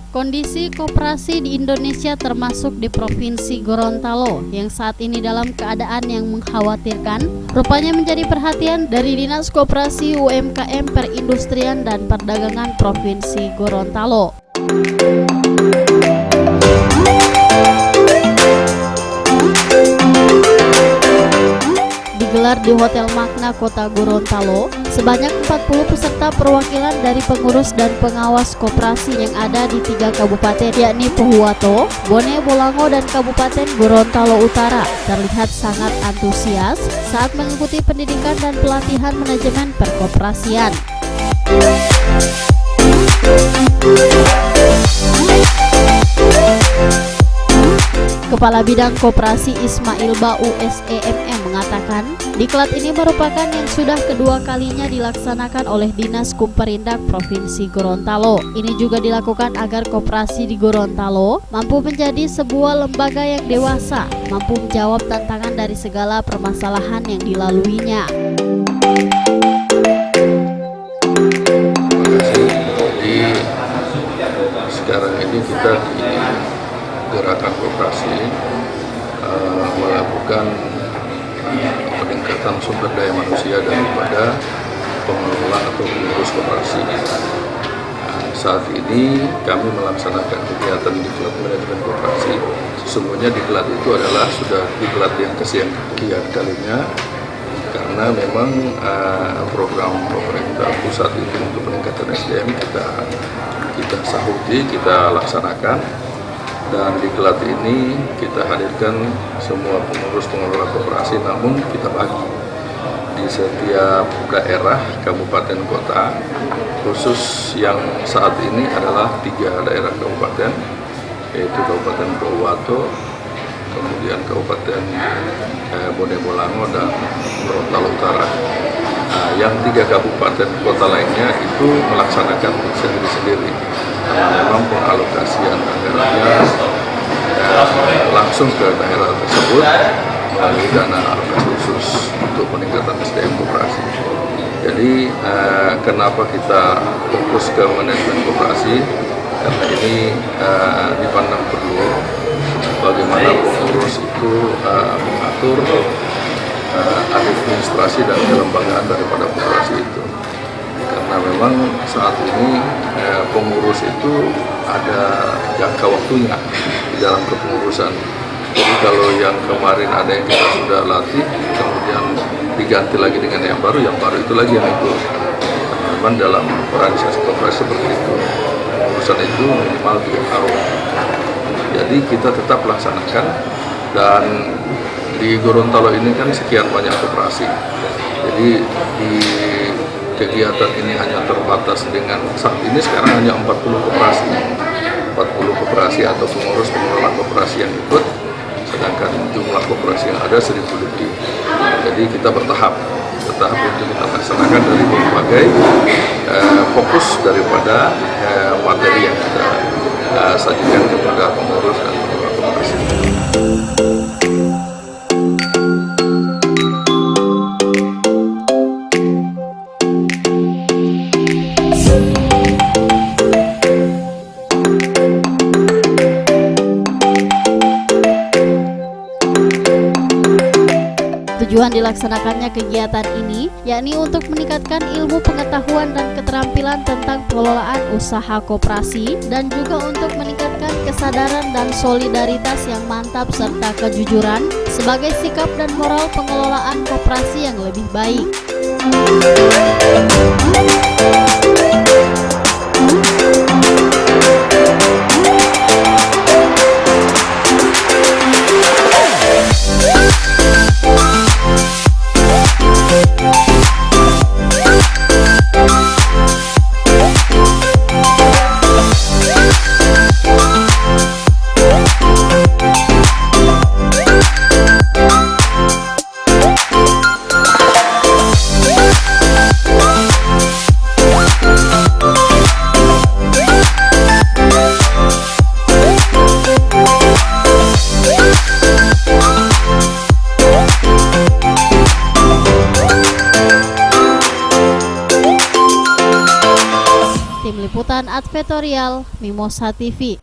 Kondisi koperasi di Indonesia termasuk di Provinsi Gorontalo yang saat ini dalam keadaan yang mengkhawatirkan rupanya menjadi perhatian dari Dinas Koperasi UMKM Perindustrian dan Perdagangan Provinsi Gorontalo. Digelar di Hotel Makna Kota Gorontalo, sebanyak 40 peserta perwakilan dari pengurus dan pengawas koperasi yang ada di 3 kabupaten yakni Pohuwato, Bone Bolango, dan Kabupaten Gorontalo Utara terlihat sangat antusias saat mengikuti pendidikan dan pelatihan manajemen perkoperasian. Kepala Bidang Koperasi Ismail Bau SEMM mengatakan, diklat ini merupakan yang sudah kedua kalinya dilaksanakan oleh Dinas Kumperindak Provinsi Gorontalo. Ini juga dilakukan agar koperasi di Gorontalo mampu menjadi sebuah lembaga yang dewasa, mampu menjawab tantangan dari segala permasalahan yang dilaluinya. Jadi sekarang ini kita di gerakan koperasi melakukan peningkatan sumber daya manusia daripada pengelola atau pengurus koperasi. Saat ini kami melaksanakan kegiatan diklat manajemen koperasi. Sesungguhnya diklat itu adalah sudah diklat yang kesekian kalinya, karena memang program pemerintah pusat itu untuk peningkatan SDM kita sahuti, kita laksanakan. Dan di diklat ini kita hadirkan semua pengurus pengelola koperasi, namun kita bagi di setiap daerah, kabupaten, kota, khusus yang saat ini adalah 3 daerah kabupaten, yaitu Kabupaten Pohuwato, kemudian Kabupaten Bone Bolango, dan Gorontalo Utara. Yang 3 kabupaten kota lainnya itu melaksanakan sendiri-sendiri, karena memang pengalokasian anggarannya langsung ke daerah tersebut melalui dana alokasi khusus untuk peningkatan SDM koperasi. Jadi kenapa kita fokus ke manajemen koperasi? Karena ini dipandang perlu bagaimana pengurus itu mengatur administrasi dan kelembagaan daripada koperasi itu. Karena memang saat ini pengurus itu ada jangka waktunya di dalam kepengurusan. Jadi kalau yang kemarin ada yang kita sudah latih, kemudian diganti lagi dengan yang baru itu lagi yang ikut. Memang dalam organisasi koperasi seperti itu, pengurusan itu minimal 3 tahun. Jadi kita tetap laksanakan, dan di Gorontalo ini kan sekian banyak koperasi. Jadi di kegiatan ini hanya terbatas dengan saat ini sekarang hanya 40 koperasi atau pengurus pengelola koperasi yang ikut, sedangkan jumlah koperasi yang ada 1.000 lebih. Jadi kita bertahap untuk kita laksanakan dari berbagai fokus daripada materi yang kita sajikan kepada pengurus dan pengelola koperasi. Tujuan dilaksanakannya kegiatan ini yakni untuk meningkatkan ilmu pengetahuan dan keterampilan tentang pengelolaan usaha koperasi, dan juga untuk meningkatkan kesadaran dan solidaritas yang mantap serta kejujuran sebagai sikap dan moral pengelolaan koperasi yang lebih baik. Tim Liputan Advertorial Mimosa TV.